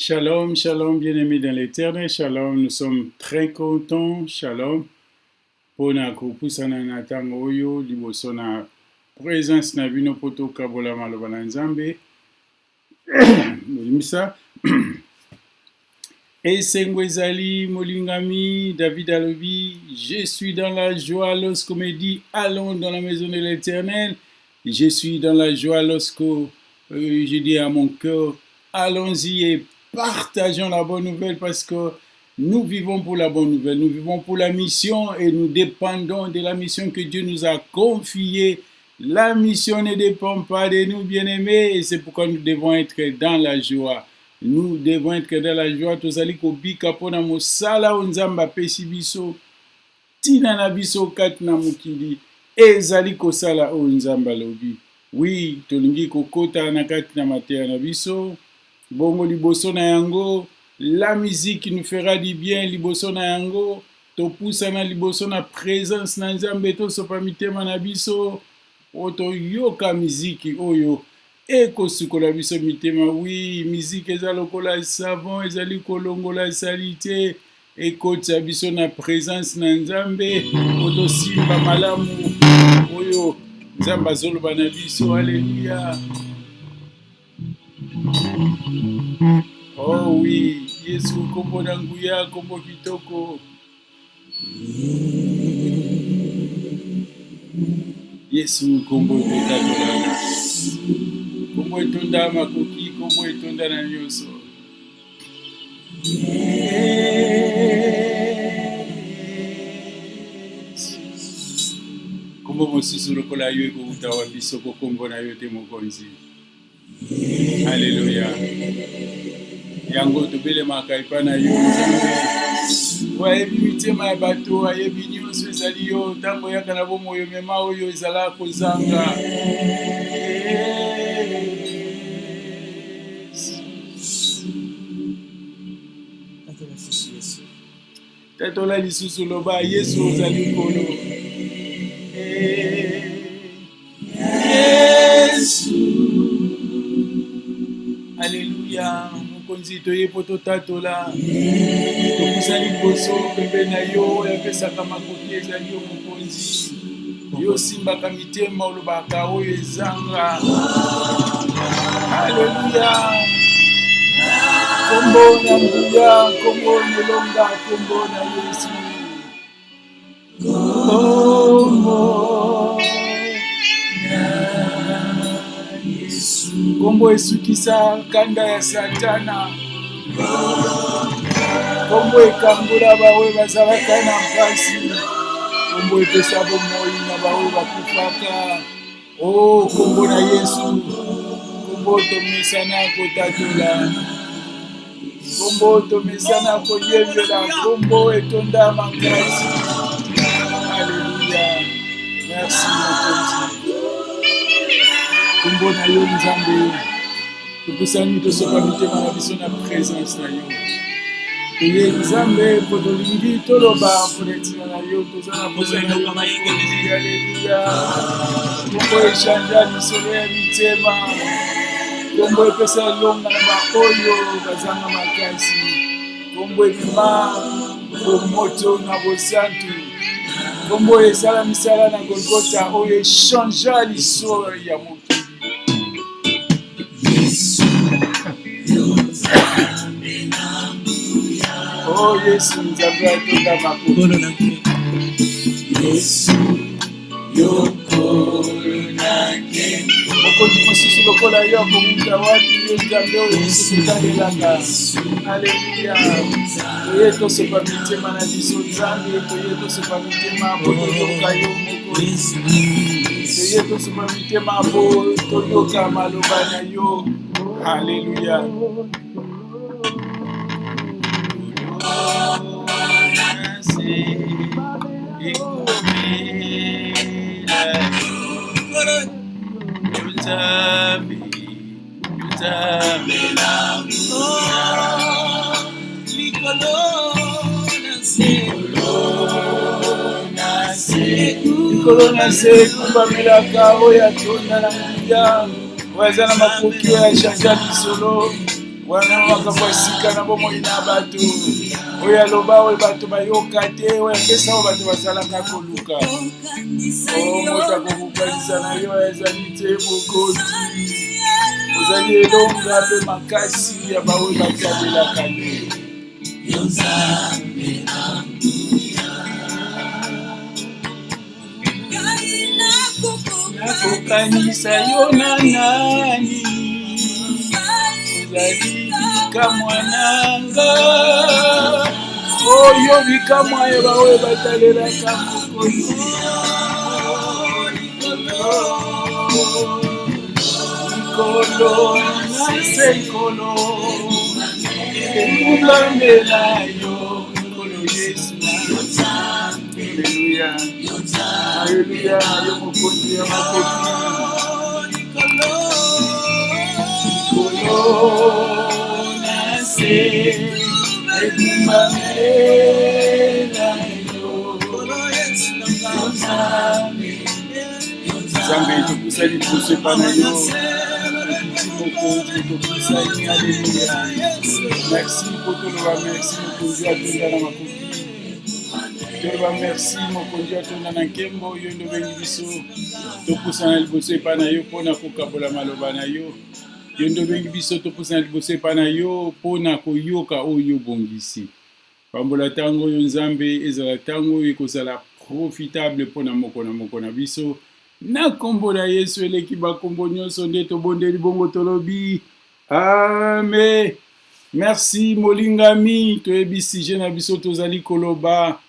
Shalom, shalom, bien-aimés dans l'Éternel, shalom, nous sommes très contents, shalom, pour na kupusana na tango oyo, liboso na présence na bino poto kabola maloba na Nzambe, molimisa, esengo ezali molingami, David alobi, je suis dans la joie lorsqu'on me dit, allons dans la maison de l'Éternel, je suis dans la joie lorsque je dis à mon cœur, allons-y et partageons la bonne nouvelle parce que nous vivons pour la bonne nouvelle, nous vivons pour la mission et nous dépendons de la mission que Dieu nous a confiée. La mission ne dépend pas de nous, bien-aimés, et c'est pourquoi nous devons être dans la joie. Nous devons être dans la joie. Tozali kobika pona mosala onzamba pesi biso tina na biso kati na mokili ezali kosala onzamba lobi. Oui, tolingi kokota na kati na mateya na biso. Bongo liboso na yango, la musique nous fera du bien liboso na yango, topusana liboso na présence na Nzambe tosopa mitema na biso, oto yoka musique oyo, ekosukola biso mitema, oui, musique eza lokola savon, ezali kolongola salite, ekotisa biso na présence na Nzambe, oto simba malamu, oyo, Nzambe azoloba na biso, alléluia. Oh oui, Yesu kombo na nguya, kombo kitoko. Yesu kombo etatolaka. Kombo etonda makoki, kombo etonda na nyonso. Kombo mosusu lokola yo ekouta wa biso kombo na yo te mokonzi. Alléluia. Yango tobelemaka epai na yo Nzambe. Wayebi mitema ya bato, wayebi nyonso ezali yo, ntango oyaka na bomoi omema oyo ezala kozanga. Tatola lisusu loba Yesu ozali nkolo. Yesu. Alléluia. Mokonzi toye poto tatola. Tokusali boso pembe na yo yapesaka makoki ezali yo mokonzi. Yo simbaka mitema olobaka oyo ezanga. Alléluia. Kombo na nguya, kombo nelonga, kombo na Yesu. Kombo na Yesu. Kombo esukisa kanda ya Satana. Kombo ekangula bawe bazalaka na mpasi. Kombo epesa bomoi na bawe bakufaka. Oh, kombo na Yesu. Kombo tomesana kotatola. Kombo tomesana koyembela. Kombo etonda makasi. Alléluia. Merci mokonzi. Kombo na yo Nzambe. Topusani tosopa mitema na biso na présence na yo. Toye Nzambe potolingi toloba ponetina na yo tozana posa na yo makonzi. Alléluia. Kombo echanja lisolo ya mitema. Kombo epesa longa na baoyo bazanga makasi. Kombo emema bomoto na bosantu. Kombo esala misala na Golgotha oyo echanja lisolo ya mokili. Oh Yesu Nzambe atonda makolo. Yesu yokolo nake. Mokonzi mosusu lokola yo akomuta wapi yo Nzambe oyo biso totalelaka. Alléluia. Toye tosopa mitema na biso Nzambe, toye tosopa mitema po toyoka yo mokonzi. Toye tosopa mitema po toyoka maloba na yo. Alléluia. Corona se kubamelaka oya tonda na nguya wazana makoki ya shanja lisolo wana wakapasika na bomoi na bato oyo aloba oyo bato bayoka te oyo apesa oyo bato bazalaka koluka moto akokokanisa na yo ezali te mokonzi ozali elonga mpe makasi ya baoyo batabelaka yo nakokanisa yo na nani ozali bikamwa nanga oyo bikamwa ye baoyo batalelaka mokonzi likolo na sekolo ekubambela yo likolo Yesu. Haleluya, haleluya, yo mokonzi ya makoki likolo na se ekubambela yo Nzambe topesa liboso epa na yo okiti mokonzi topesani. Haleluya, merci po toloba merci mokonzi atonda na makoki toloba merci mokonzi atonda na nkembo yo nde obengi biso topusana liboso epa na yo mpona kokabola maloba na yo yo nde obengi biso topusana liboso epa na yo mpona koyoka oyo obongisi pambola ntango oyo Nzambe ezala ntango oyo ekozala profitable mpona moko na moko na biso na kombo na Yesu eleki bakombo nyonso nde tobondeli bongo tolobi amen. Merci molingami toyebisi je na biso tozali koloba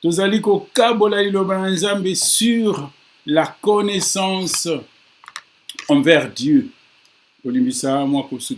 tozali kokabola liloba na Nzambe sur la connaissance envers Dieu. Olimbisa mwa kosu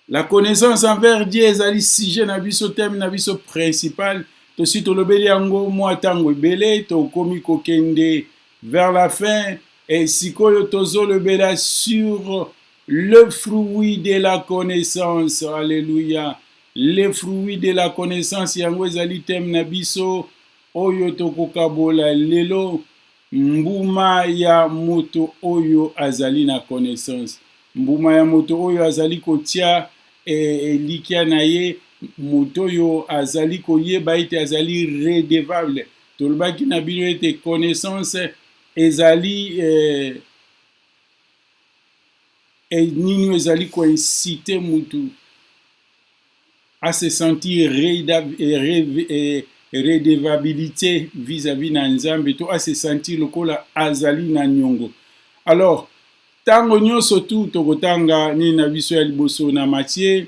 la connaissance envers Dieu ezali sujet na biso thème na biso principal tosi tolobeli yango mwa tango ebele tokomi kokende vers la fin et sikoyo tozolobela sur le fruit de la connaissance. Alléluia. Le fruit de la connaissance yango ezali thème na biso oyo tokokabola lelo mbuma ya moto oyo azali na connaissance. Mbuma ya moto oyo azali kotia elikia na ye moto oyo azali koyeba ete azali redevable. Tolobaki na bino ete connaissance ezali nini ezali koincite mutu à se sentir redevabilité vis-à-vis na Nzambe to à se sentir lokola azali na nyongo. Alors tango nyonso tu tokotanga ni na biso ya liboso na Matthieu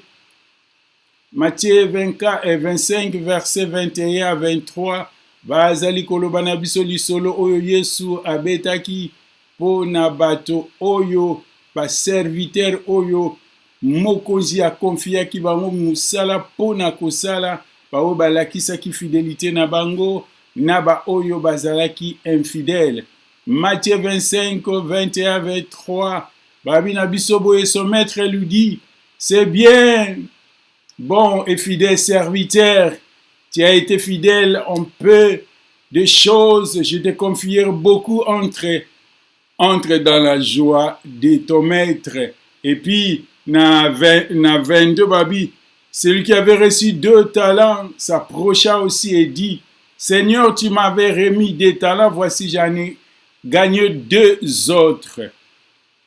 24 et 25 verset 21 à 23 bazali koloba na biso lisolo oyo Yesu abetaki po na bato oyo ba serviteur oyo mokonzi akonfiaki bango musala po na kosala bao balakisaki fidélité na bango na ba oyo bazalaki infidèle. Matthieu 25 21 23 babi na biso boye son maître lui dit c'est bien bon et fidèle serviteur, tu as été fidèle en peu de choses, je te confierai beaucoup, entre dans la joie de ton maître. Et puis, na 22 babi, celui qui avait reçu 2 talents s'approcha aussi et dit, Seigneur, tu m'avais remis 2 talents, voici j'en ai gagné 2 autres.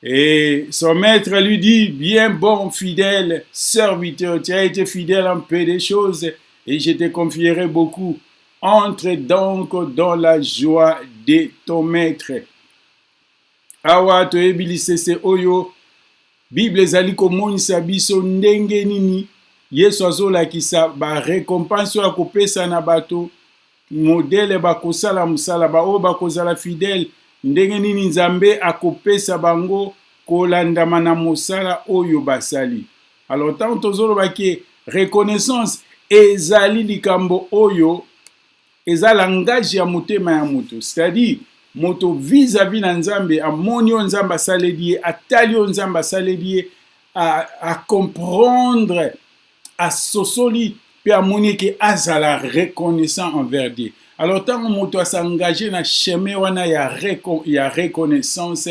Et son maître lui dit, bien bon, fidèle serviteur, tu as été fidèle en peu de choses et je te confierai beaucoup. Entre donc dans la joie de ton maître. Awa toyebi lisese oyo Bible ezali komonisa biso ndenge nini Yesu azolakisa ba récompense ya kopesa na bato modele bakosala musala ba oyo bakozala fidèle ndenge nini Nzambe akopesa bango kolandama na mosala oyo basali. Alors tant tozoloba ke reconnaissance ezali likambo oyo eza langage ya motema ya moto, c'est-à-dire moto vis-à-vis na Nzambe amoni o Nzambe asaleli atali o Nzambe asaleli a comprendre a sosoli pe amoni ke azala reconnaissant envers Dieu. Alors tant moto a s'engager na chemin wana ya reconnaissance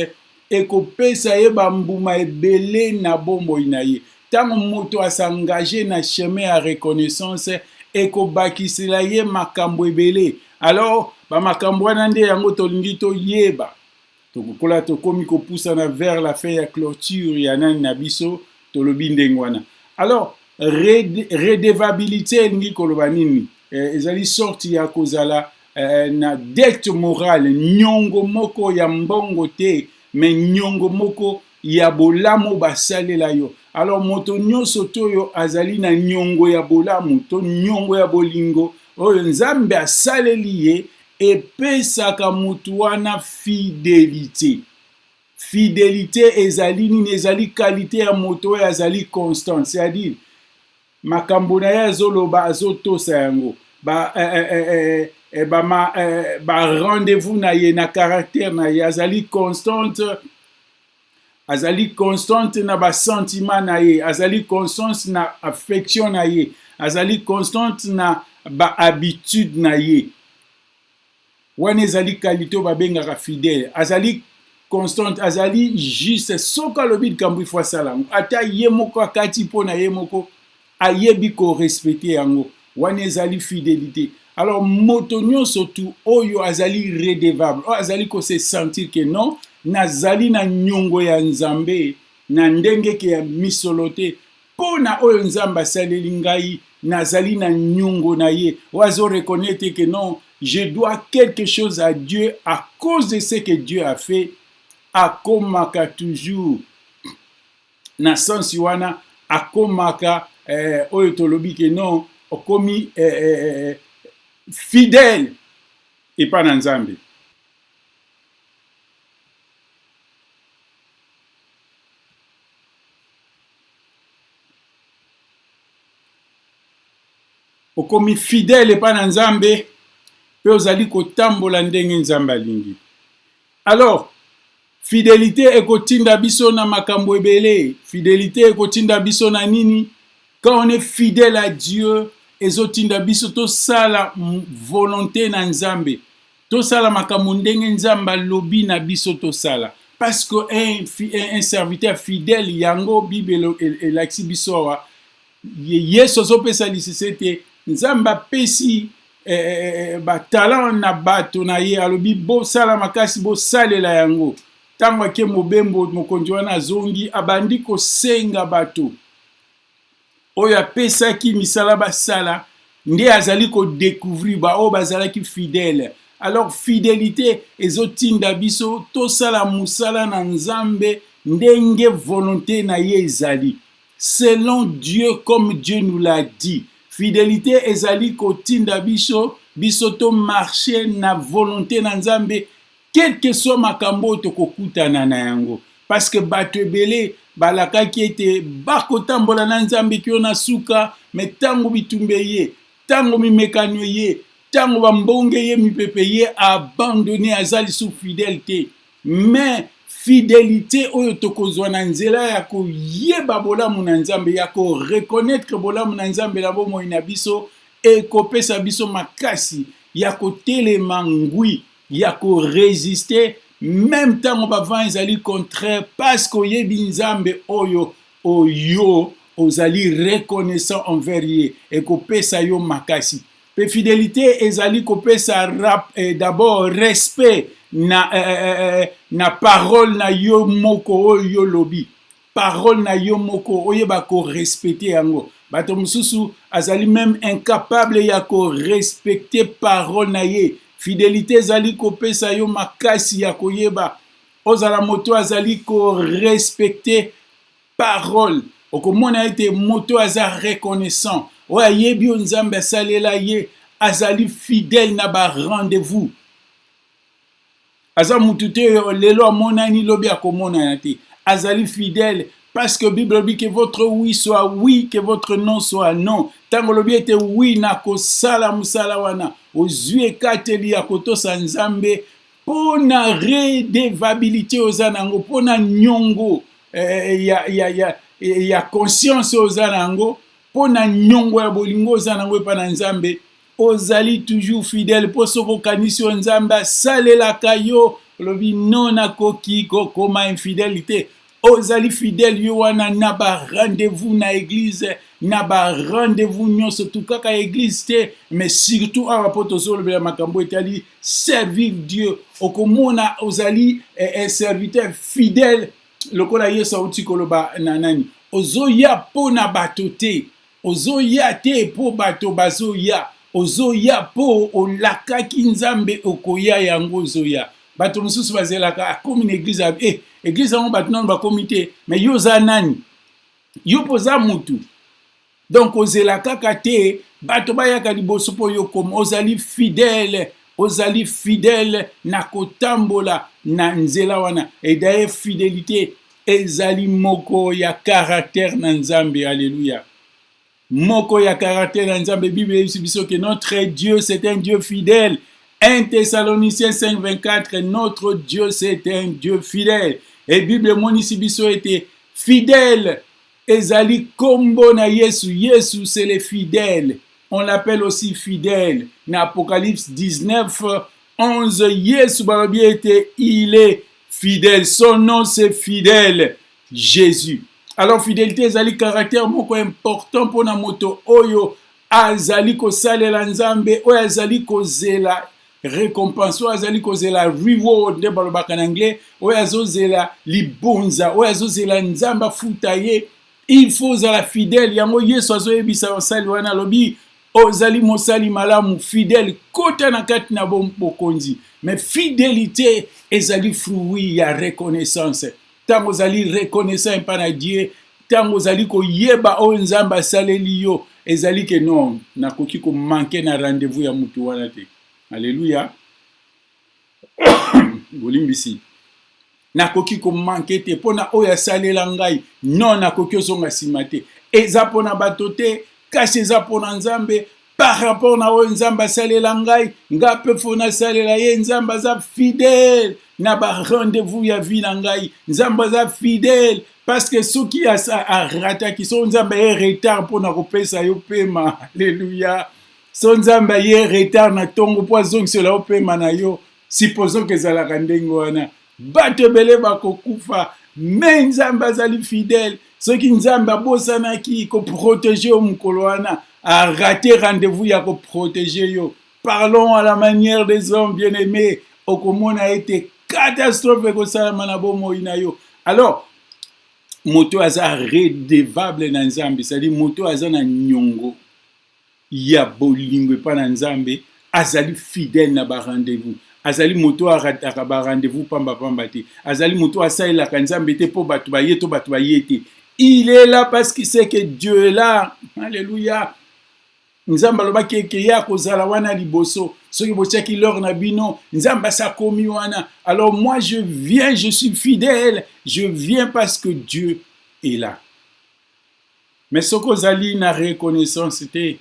ekopesa ye bambuma ebele na bomoi na ye. Tango moto s'engagé na chemin ya reconnaissance ekobakisela ye makambo ebele. Alors makambo wana nde yango tolingi toyeba. Tokokola tokomi kopusana vers la fin ya clôture ya nani na biso tolobi ndenge wana. Alors redevabilité elingi koloba nini? Ezali sorti ya kozala na dette morale, nyongo moko ya mbongo te, mais nyongo moko ya bolamu basalela yo. Alors moto nyonso toyo azali na nyongo ya bolamu to nyongo ya bolingo oyo Nzambe asaleli ye epesaka mutu wana fidélité. Fidélité ezali nini? Ezali qualité ya moto oyo azali constant, c'est-à-dire makambo na ye azoloba azotosa yango, rendez-vous na ye na caractère na ye azali constante na sentiment na ye, azali constante na affection na ye, azali constante na habitude na ye. Wana ezali qualité oyo babengaka fidèle. Azali constante, azali juste soki alobi likambo ifo asala yango, ata ye moko akati mpo na ye moko ayebi korespecte yango. Wana ezali fidélité. Alors moto nyonso tu oyo azali redevable, oyo azali kose sentir que non, nazali na nyongo ya Nzambe na ndenge ke ya misolo te, mpo na oyo Nzambe asaleli ngai nazali na nyongo na ye. Oyo reconnaître que non, je dois quelque chose à Dieu à cause de ce que Dieu a fait. Akomaka toujours na sens wana, akomaka oyo tolobi que non, okomi fidèle epa na Nzambe. Okomi fidèle epa na Nzambe pe ozali kotambola ndenge Nzambe alingi. Alors fidélité ekotinda biso na makambo ebele. Fidélité ekotinda biso na nini? Quand on est fidèle à Dieu, ezotinda biso tosala volonté na Nzambe, tosala makambo ndenge Nzambe lobi na biso tosala. Parce que un serviteur fidèle yango Bible elakisi biso wa Yesu azopesa lisese te Nzambe apesi talent na bato na ye, alobi bosala makasi bosalela yango. Tango ake mobembo mokonzi wana azongi abandi kosenga bato oyo apesaki misala basala, nde azali kodécouvrir oyo bazalaki fidèle. Alors fidélité ezotinda biso tosala musala na Nzambe ndenge volonté na ye ezali, selon Dieu comme Dieu nous l'a dit. Fidélité ezali kotinda biso to marcher na volonté na Nzambe, quel que soit makambo tokokutana na yango. Parce que bato ebele balakaki ete bakotambola na Nzambe kio na suka, mais tango bitumbe ye, tango mimekanyo ye, tango bambonge ye mipepe ye, abandonné azali sous fidélité. Mais fidélité oyo tokozwa na nzela ya koyeba bolamu na Nzambe, ya ko reconnaître bolamu na Nzambe na bomoi na biso, ekopesa biso makasi ya kotelema ngwi, ya ko résister même temps bavant ezali contraire, parce que oyebi Nzambe oyo ozali reconnaissant envers ye, ekopesa yo makasi. Pe fidélité ezali kopesa d'abord respect na parole na yo moko oyo lobi. Parole na yo moko oyeba ko respecter yango. Bato mususu azali même incapable ya ko respecter parole na ye. Fidélité ezali kopesa yo makasi ya koyeba ozala moto azali ko respecter parole. Okomona ete moto aza reconnaissant. Oya yebi Nzambe asalela ye, azali fidèle na ba rendez-vous. Aza mutute lelo amonani lobi akomona te. Azali fidèle parce que Bible dit que votre oui soit oui, que votre non soit non. Tango lobi ete oui na kosala musala wana, ozwi ekateli ya kotosa Nzambe pona redevabilité ozanango, pona nyongo ya conscience ozanango, pona nyongo ya bolingo ozanango epa na Nzambe, ozali toujours fidèle po soko kanisi Nzambe asalelaka yo olobi non nakoki kokoma infidélité. Ozali fidèle yo wana na ba rendez-vous na église, na ba rendez-vous nyonso tout kaka église te, mais surtout à rapport tozolobela makambo etali servir Dieu. Okomona ozali serviteur fidèle lokola Yesu auti koloba na nani. Ozoya po na bato te, ozoya te po bato bazoya, ozoya po olakaki nzambe okoya yango ozoya. Bato mosusu bazelaka akomi na église église yango bato nano bakomi te, mais yo oza nani? Yo poza mutu. Donc ozela kaka te, bato bayaka liboso po yo koma, ozali fidèle na kotambola na nzela wana. Et d'ailleurs fidélité ezali moko ya caractère na Nzambe. Alléluia. Moko ya caractère na Nzambe. Bible yebisi biso que notre Dieu c'est un Dieu fidèle. 1 Thessaloniciens 5:24, notre Dieu c'est un Dieu fidèle. Et Bible monisi biso était fidèle. Ezali kombo na Yesu. Yesu c'est le fidèle. On l'appelle aussi fidèle. Dans Apocalypse 19:11, Yesu balobi était, il est fidèle. Son nom c'est fidèle. Jésus. Alors fidélité ezali caractère moko important pour na moto oyo azali kosalela Nzambe, oyo azali kozela récompense, oyo azali kozela reward nde balobaka na anglais, oyo azozela libonza, oyo azozela Nzambe afuta ye. Il faut ozala fidèle. Yango Yesu azoyebisa osali wana alobi ozali mosali malamu fidèle kota na kati na bokonzi. Mais fidélité ezali fruit ya reconnaissance. Tango ozali reconnaissant epai na Dieu, tango ozali koyeba oyo Nzambe asaleli yo, ezali ke non nakoki komanke na rendez-vous ya mutu wana te. Alléluia. Bolimbisi. Nakoki komanke te pona oyo asalela ngai, non nakoki ozonga nsima te. Eza pona bato te, kasi eza pona Nzambe. Par rapport na oyo Nzambe asalela ngai, nga pe fona asalela ye. Nzambe aza fidèle na ba rendez-vous ya vie na ngai. Nzambe aza fidèle parce que soki arataki so Nzambe ye retard pona kopesa yo pema. Alléluia. So Nzambe ye retard na tongo po azongisela yo pema na yo, supposons que ezalaka ndenge wana, bato ebele bakokufa. Mais Nzambe azali fidèle. Soki Nzambe abosanaki koprotege yo mokolo wana, a raté rendez-vous ya koprotege yo. Parlons à la manière des hommes bien-aimés. Okomona été catastrophe ekosalama na bomoi na yo. Alors, moto aza redevable na Nzambe, c'est-à-dire moto aza na nyongo ya bolingo epa na Nzambe, azali fidèle na ba rendez-vous. Azali moto arataka ba rendez-vous pamba te. Azali moto asalelaka Nzambe te po bato baye to bato baye te. Il est là parce qu'il sait que Dieu est là. Alléluia. Nzambe alobaki eke ya kozala wana liboso. Soki botiaki lor na bino, Nzambe asakomi wana. Alors moi je viens, je suis fidèle. Je viens parce que Dieu est là. Mais ce que zali na reconnaissance te,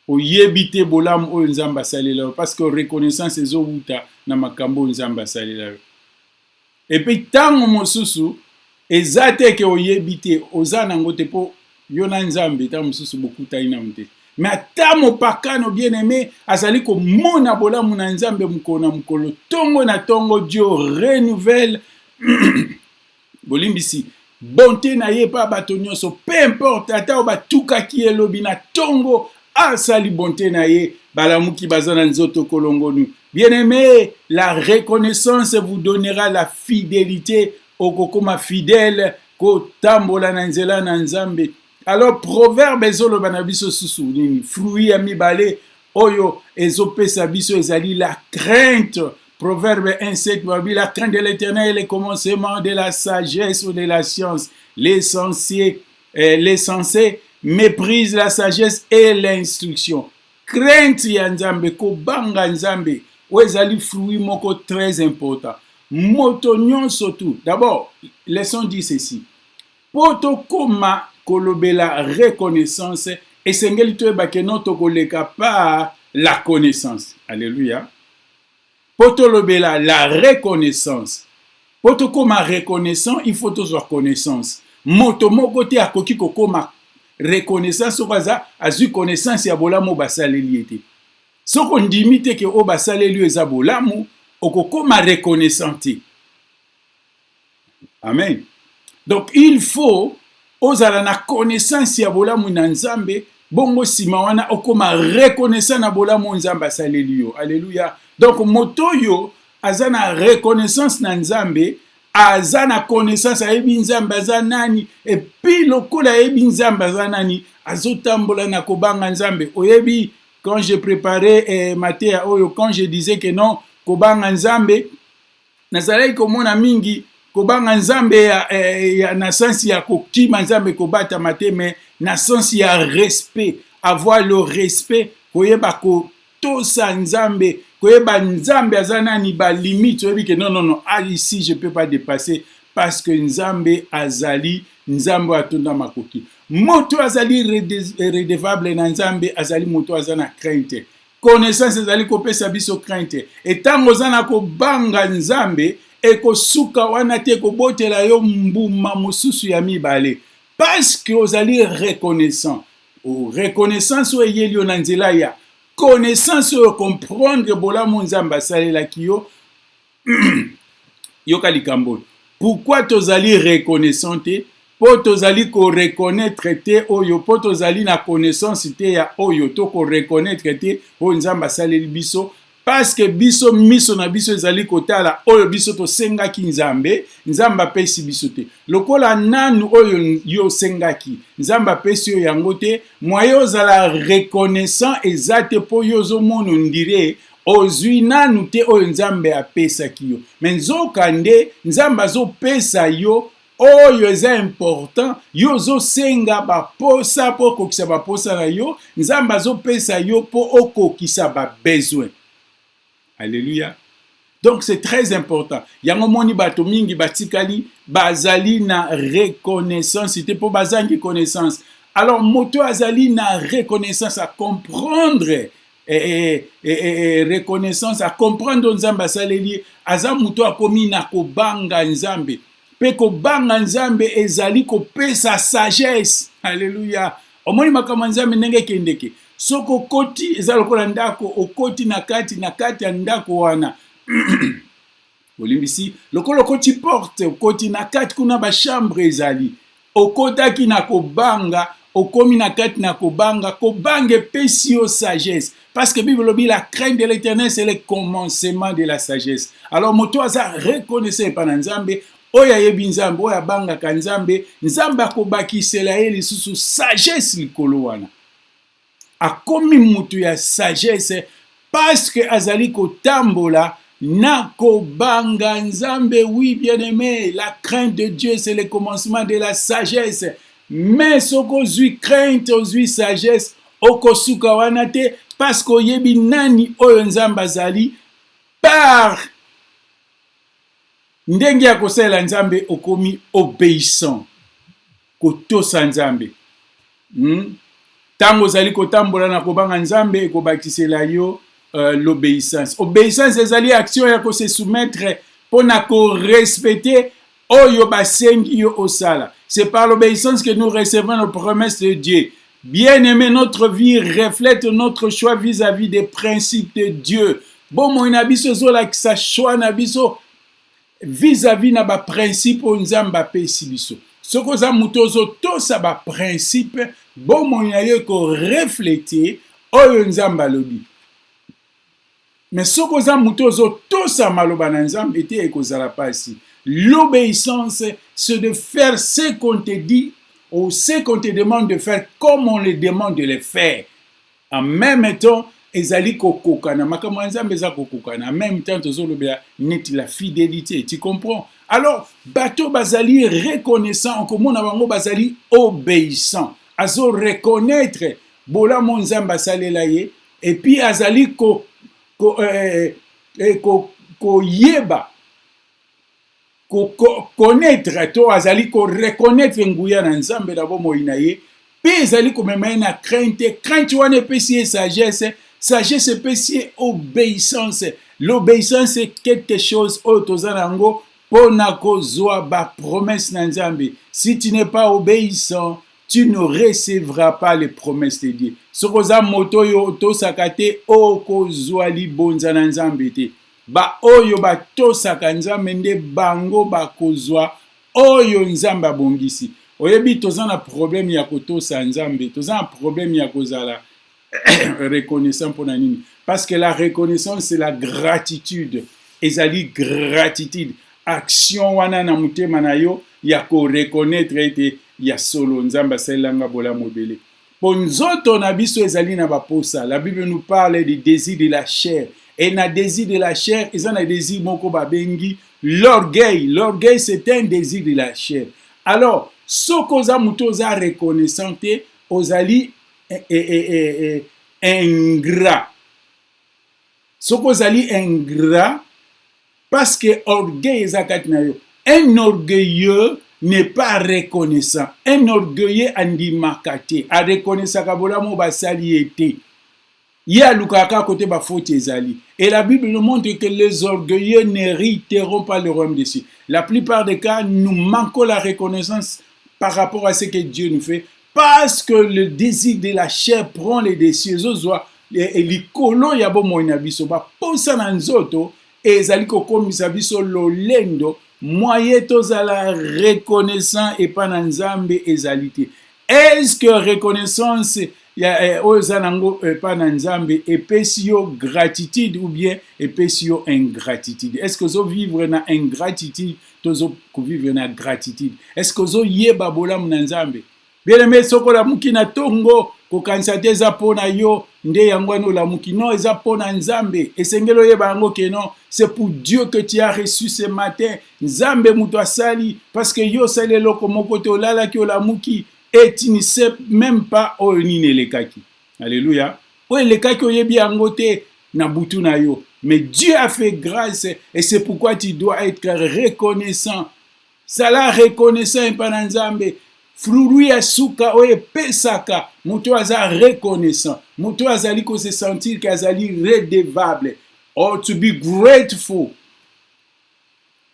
oyebite bolam oyo Nzambe asalela, parce que reconnaissance ezowuta na makambo Nzambe asalela. Et puis tango mosusu eza te ke oyebite oza nango te po yo na Nzambe tango mosusu bokuta ina mte. Mais ata mopakano bien-aimé azali komona bolamu na Nzambe mukona mukolo tongo na tongo, Dieu renouvelle bolimbisi bonté na ye pa bato nyonso, peu importe ata o batukaki elobi na tongo asali bonté na ye balamuki bazana nzoto kolongonu. Bien-aimé, la reconnaissance vous donnera la fidélité okokoma fidèle kotambola na nzela na Nzambe. Alors proverbe ezoloba na biso susu nini, fruit ya mibale oyo ezopesa biso ezali la crainte. Proverbe 1:7 babi la crainte de l'Éternel est le commencement de la sagesse ou de la science. Les sensés méprisent la sagesse et l'instruction. Crainte ya Nzambe, kobanga Nzambe, oyo ezali fruit moko très important. Moto nyonso tu. D'abord, laissons dire ceci. Poto koma kolobela reconnaissance, esengeli toyeba ke non tokoleka pa la connaissance. Alléluia. Poto lobela la reconnaissance. Poto koma reconnaissant, il faut tozwa connaissance. Moto moko te akoki kokoma reconnaissance soko azwi connaissance ya bolamu basaleli ete. Soko ndimi te ke o basaleli eza bolamu, okokoma reconnaissant te. Amen. Donc il faut ozala na connaissance ya bolamu na Nzambe, bongo sima wana okoma reconnaissant na bolamu Nzambe asaleli yo. Alléluia. Donc moto yo aza na reconnaissance na Nzambe, aza na connaissance ayebi Nzambe aza nani, et puis lokola ayebi Nzambe aza nani, azotambola na kobanga Nzambe. Oyebi, quand je préparais Matéa oyo, quand je disais que non, kobanga Nzambe, nazalaki komona mingi kobanga Nzambe ya na sensi ya kokima Nzambe kobata mate, mais na sensi ya respect, avoir le respect, koyeba kotosa Nzambe, koyeba Nzambe azana ni ba limite, oyebi que non, ici je peux pas dépasser parce que Nzambe azali, Nzambe atonda makoki. Moto azali redevable na Nzambe, azali moto azana crainte. Connaissance ezali kopesa biso crainte. Et tango zana ko banga Nzambe, ekosuka wana te kobotela yo mbuma mosusu ya mibale. Parce que ozali reconnaissant. O reconnaissance o eyeli yo na nzela ya connaissance o comprendre bolamu Nzambe asalelaki yo yoka likambo. Pourquoi tozali reconnaissant te? Po tozali ko reconnaître te oyo, po tozali na connaissance te ya oyo, to ko reconnaître te o Nzambe asaleli biso, parce que biso miso na biso ezali kotala oyo biso to sengaki Nzambe, Nzambe apesi biso te. Lokola nanu oyo yo sengaki, Nzambe apesi yo yango te, moyo ozala reconnaissant ezate po yo zo mono ndire ozwi nanu te oyo Nzambe apesaki yo. Mais nzokande Nzambe azopesa yo oyo eza important, yo zo senga baposa po kokisa baposa na yo, Nzambe azopesa yo po okokisa ba besoin. Alléluia. Donc c'est très important. Yango moni bato mingi batikali bazali na reconnaissance, c'était pour bazangi connaissance. Alors moto azali na reconnaissance à comprendre reconnaissance à comprendre Nzambe asaleli, aza moto akomi na kobanga Nzambe. Pe kobanga Nzambe ezali kopesa sagesse. Alléluia. Omoni makambo Nzambe ndenge kendeke. Soko koti eza lokola ndako, okoti na kati ya ndako wana. Olimbisi, lokola koti porte, okoti na kati kuna ba chambre ezali. Okotaki na kobanga, okomi na kati na kobanga, kobange pesi yo sagesse. Parce que Bible lobi la crainte de l'Éternel c'est le commencement de la sagesse. Alors moto aza reconnaissant pa na Nzambe, oya yebi Nzambe, oya banga ka Nzambe, Nzambe akobakisela ye lisusu sagesse likolo wana. Akomi mutu ya sagesse parce que azali kotambola na kobanga Nzambe. Oui bien-aimé, la crainte de Dieu c'est le commencement de la sagesse. Mais soko zui crainte ozui sagesse okosuka wana te parce que yebi nani oyo Nzambe azali, par ndenge ya kosala Nzambe okomi obéissant kotosa Nzambe. Tango zali kotambola na kobanga Nzambe ekobakisela yo l'obéissance. Obéissance ezali action ya ko se soumettre pona ko respecter oyo basengi yo osala. C'est par l'obéissance que nous recevons nos promesses de Dieu. Bien-aimé, notre vie reflète notre choix vis-à-vis des principes de Dieu. Bon mo ina biso zola ki sa choix na biso vis-à-vis na ba principe o Nzambe apesi biso. Soko za mutozo to sa ba principe, bon mo ina yo ko refléter oyo Nzambe alobi. Mais soko za mutozo to sa maloba na Nzambe te ekozala pasi. L'obéissance, c'est de faire ce qu'on te dit ou ce qu'on te demande de faire comme on le demande de le faire. En même temps, ezali kokokana. Makambo Nzambe eza kokokana. En même temps, tozolobela neti la fidélité. Tu comprends? Alors, bato bazali reconnaissant, komona bango bazali obéissant. Azo reconnaître bolamu Nzambe asalela ye, et puis azali yeba connaître to azali ko reconnaître nguya na Nzambe na bomo inaye, pe azali ko mema na crainte wana epesi sagesse, sagesse epesi obéissance. L'obéissance c'est quelque chose otozanango pona kozwa ba promesse na Nzambe. Si tu n'es pas obéissant, tu ne recevras pas les promesses de Dieu. Sokoza moto yo to sakate o kozwa libonza na Nzambe te. ba oyo batosaka nzambe nde bango bakozwa oyo nzambe abongisi. Oyebi toza na problème ya kotosa nzambe, toza na problème ya kozala reconnaissant pour nini? Parce que la reconnaissance c'est la gratitude. Ezali gratitude. Action wana na mutema na yo ya ko reconnaître ete ya solo nzamba selanga bola mobele. Po nzoto na biso ezali na baposa. La Bible nous parle des désirs de la chair. Et na désir de la chair, ils ont un désir moko babengi l'orgueil. L'orgueil c'est un désir de la chair. Alors, sokoza mutoza reconnaissante ozali ingrat. Sokozali ingrat parce que orgueil ezakati na yo. Un orgueilleux n'est pas reconnaissant. Un orgueilleux andimakate. A reconnaissant kabola mo basali ete. Ya lukaka kote ba faute ezali. Et la Bible nous montre que les orgueilleux n'hériteront pas le royaume des cieux. La plupart des cas, nous manquons la reconnaissance par rapport à ce que Dieu nous fait. Parce que le désir de la chair prend les désirs. Et likolo ya bo moina biso ba posa na nzoto ezali kokomisa biso lolendo moye tozala reconnaissant et pas na nzambe ezalité. Est-ce que reconnaissance ya ozanango pas na nzambe epesi yo gratitude ou bien epesi yo ingratitude? Est-ce que zo vivre na ingratitude tozo vivre na gratitude? Est-ce que zo yeba bolamu na nzambe? Bien aimé sokola muki na tongo kokanisa te eza pona yo nde yango wana olamuki. Non, eza pona nzambe. Esengelo yeba yango ke non, c'est pour Dieu que tu as reçu ce matin. Nzambe muto asali parce que yo sali loko moko te olala ki olamuki et tu ne sais même pas oyo nini elekaki. Alléluia. Oyo elekaki oyebi yango te na butu na yo. Mais Dieu a fait grâce et c'est pourquoi tu dois être reconnaissant. Sala reconnaissant et pas na nzambe. Fruri ya suka oye pesaka muto aza reconnaissant, muto azali ko se sentir que azali redevable, or to be grateful,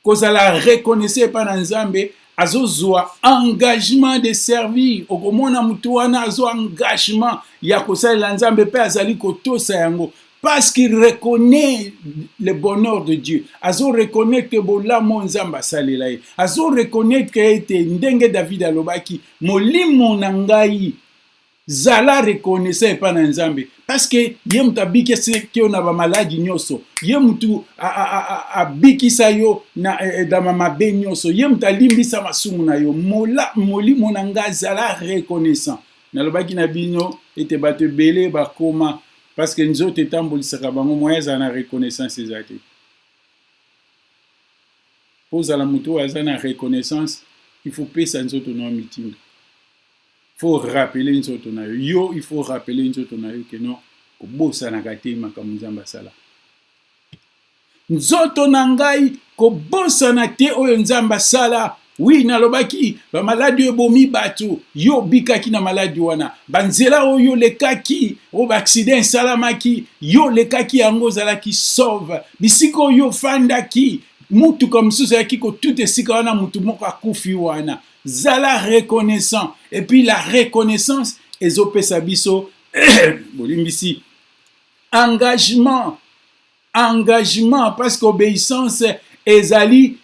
koza la reconnaissance pa na nzambe azozwa engagement de servir. Okomona muto wana azo engagement ya kosalela nzambe pe azali kotosa yango parce qu'il reconnaît le bonheur de Dieu. Azo reconnaître que bolamo nzamba salela ye. Azo reconnaître que ete ndenge David alobaki molimo na ngai zala reconnaissant pa na nzambe parce que ye mutu abikisa yo na ba maladi nyoso, ye mutu abikisa yo na da mabe nyoso, ye mutu alimbisa masumu na yo, molimo na ngai zala reconnaissant. Nalobaki na bino ete bato bele bakoma parce que nous autres étant bolisaka bango moyens à la reconnaissance ezate. Pose à la moto à la reconnaissance, il faut payer sa nzoto na meeting. Il faut rappeler une nzoto na yo, il faut rappeler une nzoto na yo que non ko bosa na kate makambo nzamba sala. Nzoto na ngai ko bosa na te oyo nzamba sala. Oui, nalobaki ba maladi ebomi bato yo bikaki na maladi wana banzela oyo lekaki o ba accident salamaki yo lekaki yango zalaki sauve bisiko yo fandaki mutu comme ça yaki ko tout esika wana mutu moko akufi wana zala reconnaissant. Et puis la reconnaissance ezopesa biso bolimbisi engagement parce qu'obéissance ezali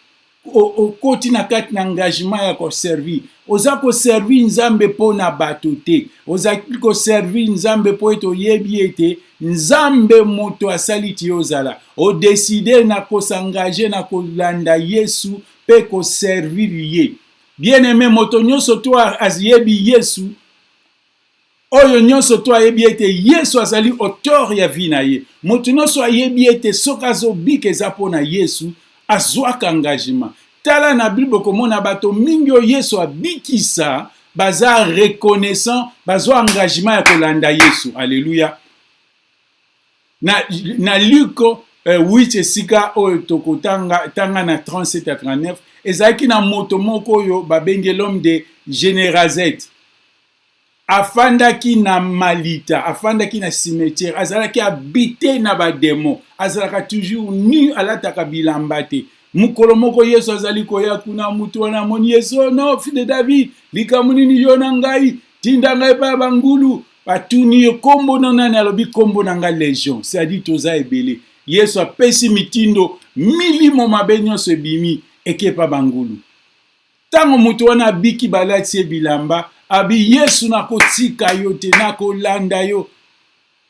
au koti na kati na engagement ya ko servir. Oza ko servir nzambe po na bato te. Oza ko servir nzambe po eto yebi ete nzambe moto asali ti ozala. O décider na ko s'engager na ko landa Yesu pe ko servir ye. Bien aimé moto nyonso to ayebi Yesu. Oyo nyonso to ayebi ete Yesu azali auteur ya vie na ye. Moto nyonso ayebi ete sokazo bike eza po na Yesu. Azwaka engagement. Tala na Bible komona bato mingi o Yesu abikisa baza reconnaissant bazwa engagement ya kolanda Yesu. Alléluia. Na Luc 8 esika oyo tokotanga tanga na 37 à 39 ezaki na moto moko yo babenge l'homme de Générazette. Afandaki na malita, afandaki na cimetière, azalaki habité na ba démon, azalaka toujours nu alataka bilamba te. Mukolo moko Yesu azali koya kuna mutu wana moni Yesu, no fils de David, likamuni ni yo na ngai, tinda ngai pa bangulu, batuni yo kombo nani alobi kombo na ngai légion, c'est-à-dire toza ebele. Yesu apesi mitindo milimo mabe nyonso ebimi ekepa bangulu. Tango mutu wana abiki balati ye bilamba abi Yesu nakotika yo te nakolanda yo.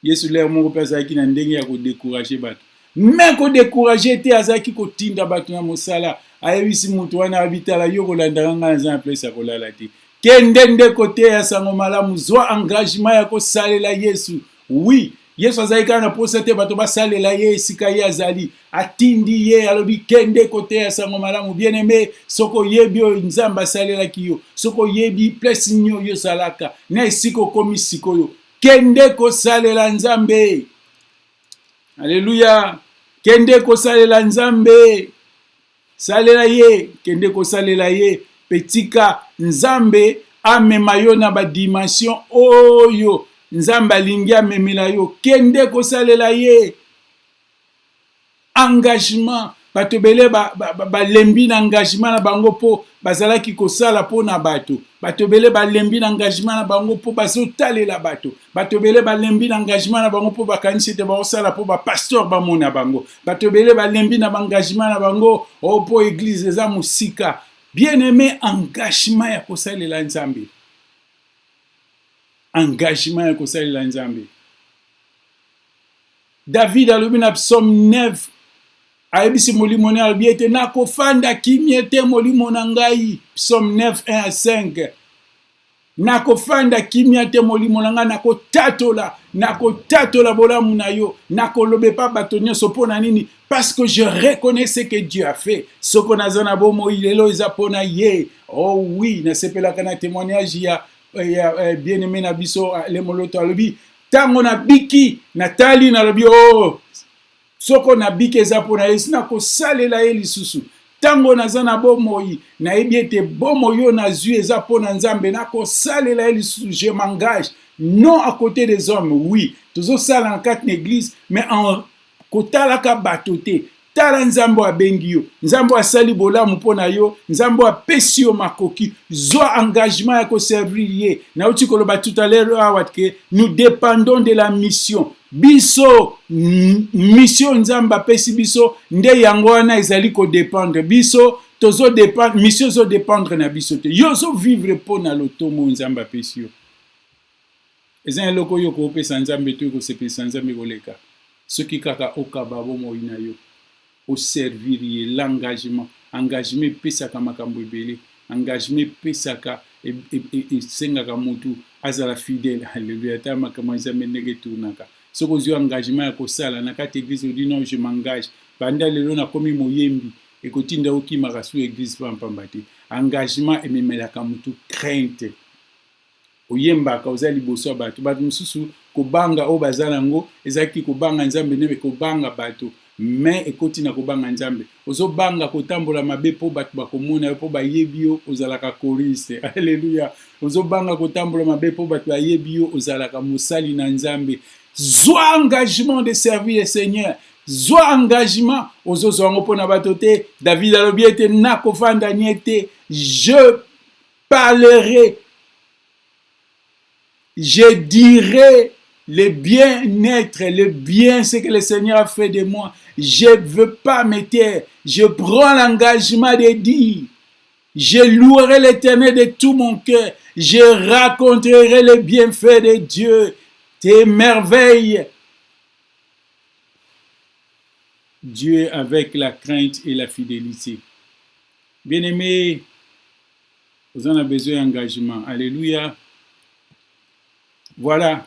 Yesu leo moko pe azalaki na ndenge ya kodécourager bato. Mais kodécourager te azalaki kotinda bato na mosala. Ayebisi mutu wana abitala yo kolandaka nga na place ya kolala te. Kende ndeko te ya sango malamu zwa engagement ya kosalela Yesu. Oui, Yesu azalaki na posa te bato basalela ye esika ye azali. Atindi ye alobi kende kote ya sango malamu. Bien aimé, soko yebi o nzamba asalelaki yo. Soko yebi place nyo yo salaka. Na esiko komi sikoyo. Kende kosalela nzambe. Alléluia. Kende kosalela nzambe. Salela ye. Kende kosalela ye. Petika nzambe amema yo na ba dimension oyo. Nzambe alingi amemela yo. Kende kosalela ye. Engagement. Bato bele balembi na engagement na bango po bazalaki kosala po na bato. Bato bele balembi na engagement na bango po bazotalela bato. Bato bele balembi na engagement na bango po bakanisi te bakosala po bapasteur bamona bango. Bato bele balembi na engagement na bango po église eza musika. Bien aimé, engagement ya kosalela nzambe. Engagement ya kosalela nzambe. David alobi na psaume 9 ayebisi molimo na alobi ete nakofanda kimia te molimo na ngai. Psaume 9 1 à 5. Nakofanda kimia te molimo na ngai, nakotatola bolamu na yo, nakolobe pa bato nyonso pona nini, parce que je reconnais ce que Dieu a fait. Soko nazana bomo ilelo eza pona ye. Oh oui, nasepelaka na témoignage ya bien-aimé na biso le moloto alobi tango na biki natali na lobi oh soko na biki eza pona Yesu nakosalela ye lisusu. Tango nazana bomoi nayebi ete bomoi yo nazwi eza pona nzambe nakosalela ye lisusu. Je m'engage non à côté des hommes, oui tozosala na kati na église mais en kotalaka bato te. Tala nzambo abengi yo, nzambo asali bolamu pona yo, nzambo apesi yo makoki, zwa engagement ya koservir ye. Na uti koloba tout à l'heure awatke, nous dépendons de la mission. Biso mission nzamba apesi biso nde yango wana ezali ko dépendre. Biso tozo dépendre, mission zo dépendre na biso te. Yo zo vivre pona lotomo nzamba apesi yo. Eza eloko yo ko pesa nzambe to ko sepesa nzambe koleka. Soki kaka okaba bomo ina yo. Au servir l'engagement. Engagement pesaka makambo ebele. Engagement pesaka sengaka mutu azala fidèle. Alléluia. Ta makambo nzambe ndenge tournaka. Soko zio engagement ya kosala na kati église odi non je m'engage. Banda lelo na komi moyembi ekotinda okimaka su église pampamba te. Engagement ememelaka mutu crainte. Oyembaka ozali liboso ya bato. Bato mosusu kobanga o bazala ngo ezaki kobanga nzambe nebe kobanga bato. Mais ekoti na kobanga nzambe ozobanga kotambola mabe po bato bakomona yo po bayebi yo ozalaka choriste. Alléluia. Ozobanga kotambola mabe po bato bayebi yo ozalaka mosali na nzambe. Zwa engagement de servir le Seigneur. Zwa engagement ozozwa ngo pona bato te. David alobi ete nakofanda niete, je parlerai, je dirai le bien-être, le bien, ce que le Seigneur a fait de moi. Je ne veux pas me taire. Je prends l'engagement de dire. Je louerai l'Éternel de tout mon cœur. Je raconterai les bienfaits de Dieu, tes merveilles. Dieu avec la crainte et la fidélité. Bien-aimés, vous en avez besoin d'engagement. Alléluia. Voilà.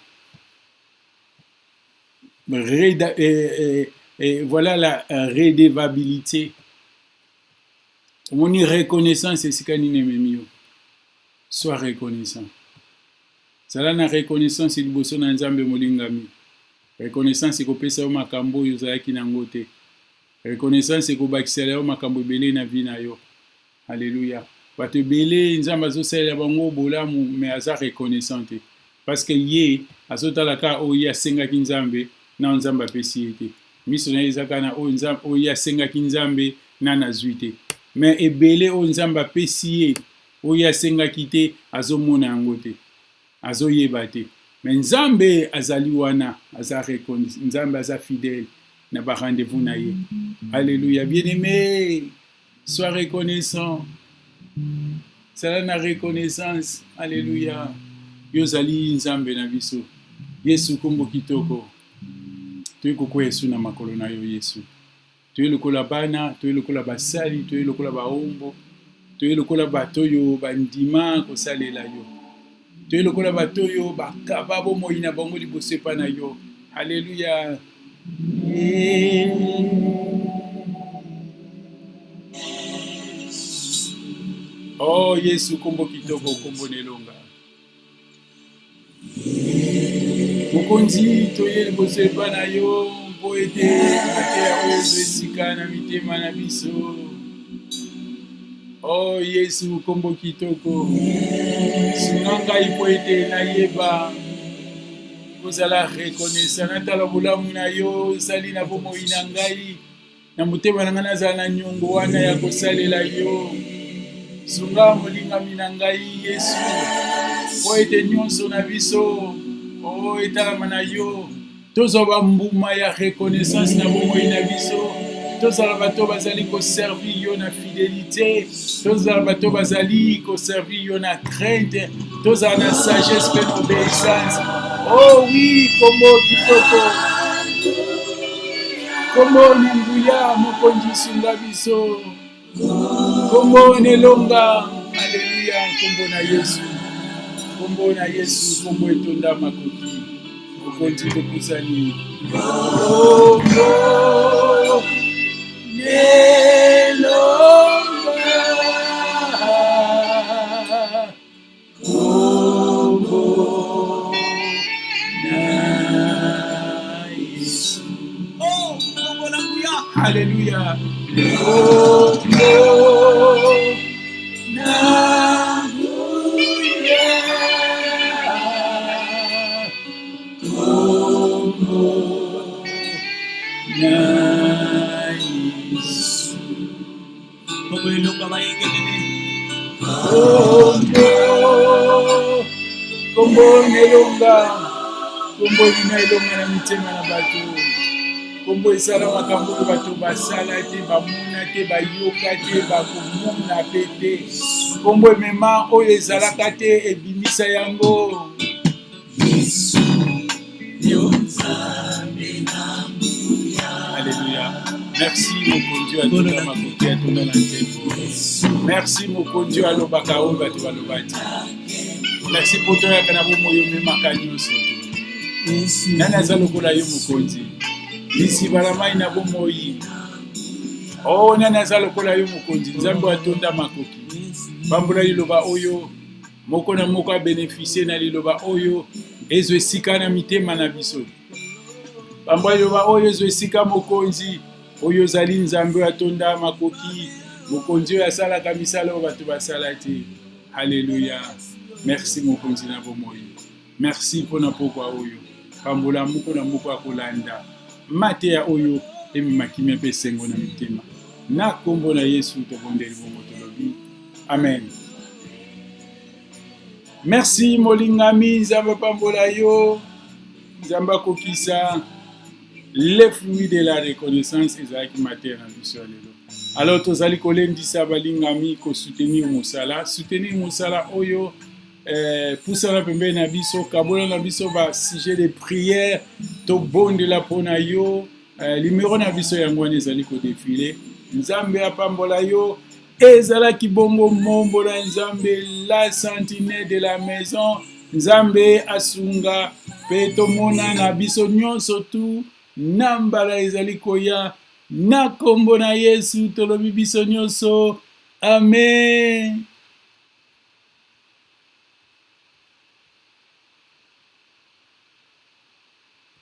Et voilà la redevabilité. On y reconnaissance et sikanine memio. Sois reconnaissant. Sala na reconnaissance liboso na nzambe molingami. Reconnaissance ekopesa yo makambo yo zalaki nango te. Reconnaissance ekobakisela yo makambo ebele na vie na yo. Alléluia. Bato ebele nzambe azosalela bango bolamu mais aza reconnaissant te. Parce que ye azotalaka oyo asengaki nzambe na nzambe apesi ye te. Miso na ye ezaka na oyo asengaki nzambe na nazwi te. Mais ebele oyo nzambe apesi ye oyo asengaki te azomona yango te. Azoyeba te. Mais nzambe azali wana, aza reconnaissant, nzambe aza fidèle. na ba rendez-vous na ye. Alléluia. Bien-aimé, sois reconnaissant. Sala na reconnaissance. Alléluia. Yozali nzambe na biso. Yesu kombo kitoko. Toye koko Yesu na makolo na yo Yesu. Toye lokola bana, toye lokola basali, toye lokola baombo, toye lokola batoyo bandima kosalela yo. Toye lokola batoyo bakaba bomoi na bango liboso epa na yo. Alléluia. Oh Yesu kombo kitoko kombo nelonga. Mokonzi toye liboso epa na yo mpo ete ya oyo esika na mitema na biso. Oh Yesu kombo kitoko. Sunga ngai mpo ete nayeba kozala reconnaissant natala bolamu na yo esali na bomoi na ngai na motema na ngai nazala na nyongo wana ya kosalela yo. Sunga molingami na ngai Yesu mpo ete nyonso na biso o etalama na yo tozwa bambuma ya reconnaissance na bomoi na biso. Tozala bato bazali koservi yo na fidélité, tozala bato bazali koservi yo na crainte, tozala na sagesse pe na obéissance. Oh oui, kombo kitoko, kombo na nguya mokonzi sunga biso, kombo nelonga. Alléluia. Kombo na Yesu, kombo na Yesu, kombo etonda makoki mokonzi topusani. Kombo nelonga, kombo na Yesu. Oh, kombo na nguya. Alléluia. Kombo na nguya, kombo na Yesu. Kombo nelonga bayengene. Kombo nelonga. Kombo nelonga na mitema na bato. Kombo esala makambo oyo bato basala te, bamona te, bayoka te, bakomona pe te. Kombo emema oyo ezalaka te, ebimisa yango. Alléluia. Merci mon Dieu à tout le monde qui a tout dans la tête. Merci mon Dieu à l'obaka oyo bato balobati. Merci pour toi yakana bomoyo memaka nyonso. Nani aza lokola yo mokonzi? Lisi balamai na bomoi. Oh nani aza lokola yo mokonzi? Nzambe atonda makoki. Bambola liloba oyo moko na moko a bénéficier na liloba oyo ezo esika na mitema na biso. Bambola liloba oyo ezo esika mokonzi oyo zali nzambe atonda makoki. Mokonzi oyo asalaka misala oyo bato basala te. Alléluia. Merci mokonzi na bomoi. Merci mpona pokwa oyo. Pambola moko na moko akolanda. Mate ya oyo emimaki mpe sengo na mitema. Na kombo na Yesu tobondeli bongo tolobi. Amen. Merci molingami nzambe pambola yo. Nzambe akokisa les fruits de la reconnaissance ezalaki mater na biso lelo. Alors tozali kolendisa balingami ko soutenir mosala. Soutenir mosala oyo pusala pembe na biso, kabola na biso ba sujet de prière to bondela pona yo. Numéro na biso yango wana ezali ko défiler. Nzambe apambola yo ezalaki bongo mombo na Nzambe la sentinelle de la maison. Nzambe asunga pe tomona na biso nyonso tu nambala ezali koya na kombo na Yesu tolobi biso nyonso. Amen.